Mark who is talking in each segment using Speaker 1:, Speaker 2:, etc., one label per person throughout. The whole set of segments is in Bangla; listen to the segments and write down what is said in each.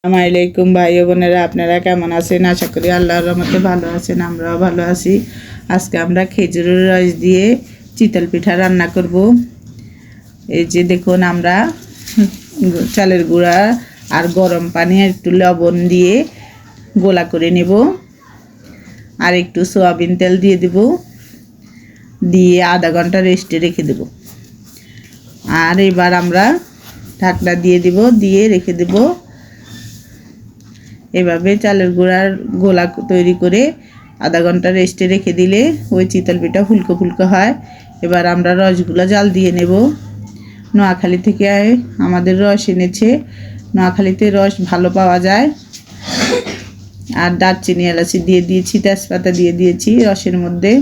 Speaker 1: আসসালামু আলাইকুম ভাই ও বোনেরা, আপনারা কেমন আছেন? আশা করি আল্লাহর রহমতে ভালো আছেন, আমরাও ভালো আছি। আজকে আমরা খেজুরের রস দিয়ে চিতল পিঠা রান্না করব। এই যে দেখুন, আমরা চালের গুঁড়া আর গরম পানি আর একটু লবণ দিয়ে গোলা করে নেব, আর একটু সয়াবিন তেল দিয়ে দেব, দিয়ে আধা ঘন্টা রেস্টে রেখে দেব। আর এবার আমরা ঢাকনা দিয়ে দেব, দিয়ে রেখে দেব। এভাবে চালের গুঁড়ার গোলা তৈরি করে আধা ঘন্টা রেস্টে রেখে দিলে ওই চিতল পিঠা ফুলকো ফুলকো হয়। এবার আমরা রসগুলো জাল দিয়ে নেব। নোয়াখালী থেকে আমাদের রস এনেছে, নোয়াখালীতে রস ভালো পাওয়া যায়। আর দারচিনি এলাচি দিয়ে দিয়েছি, তেজপাতা দিয়ে দিয়েছি রসের মধ্যে।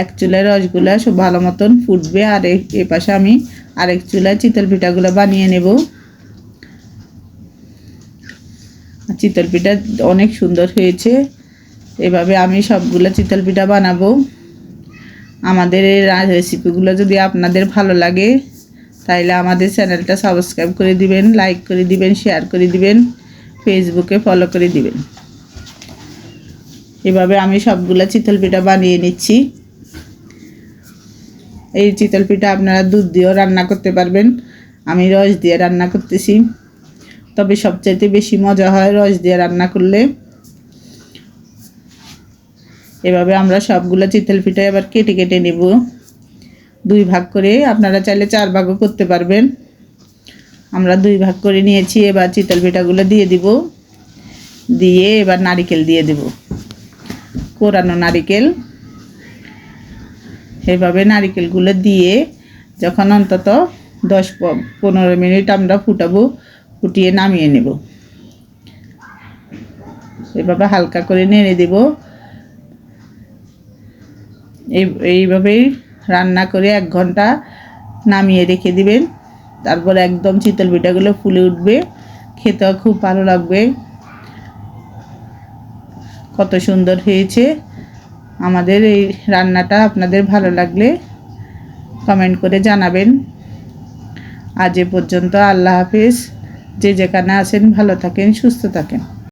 Speaker 1: এক চুলায় রসগুলা সব ভালো মতন ফুটবে, আর এ পাশে আমি আরেক চুলায় চিতল পিঠাগুলো বানিয়ে নেব। চিতল পিঠা অনেক সুন্দর হয়েছে। এভাবে আমি সবগুলো চিতল পিঠা বানাবো। আমাদের এই রেসিপিগুলো যদি আপনাদের ভালো লাগে তাহলে আমাদের চ্যানেলটা সাবস্ক্রাইব করে দিবেন, লাইক করে দিবেন, শেয়ার করে দিবেন, ফেসবুকে ফলো করে দিবেন। এভাবে আমি সবগুলো চিতল পিঠা বানিয়ে নিচ্ছি। এই চিতল পিঠা আপনারা দুধ দিয়েও রান্না করতে পারবেন, আমি রস দিয়ে রান্না করতেছি। তবে সবচাইতে বেশি মজা হয় রস দিয়ে রান্না করলে। এভাবে আমরা সবগুলো চিতল পিঠা এবার কেটে কেটে নেব দুই ভাগ করে। আপনারা চাইলে 4 ভাগও করতে পারবেন। আমরা 2 ভাগ করে নিয়েছি। এবার চিতল পিঠাগুলো দিয়ে দিব, দিয়ে এবার নারকেল দিয়ে দেব, কোরানো নারকেল। এভাবে নারকেলগুলো দিয়ে যখন অন্তত 10-15 মিনিট আমরা ফুটাবো, ফুটিয়ে নামিয়ে নেব। এভাবে হালকা করে নেড়ে দেব। এইভাবেই রান্না করে 1 ঘন্টা নামিয়ে রেখে দিবেন। তারপর একদম চিতল পিঠাগুলো ফুলে উঠবে, খেতেও খুব ভালো লাগবে। কত সুন্দর হয়েছে আমাদের এই রান্নাটা। আপনাদের ভালো লাগলে কমেন্ট করে জানাবেন। আজ এ পর্যন্ত। আল্লাহ হাফেজ। যে যেখানে আছেন ভালো থাকেন, সুস্থ থাকেন।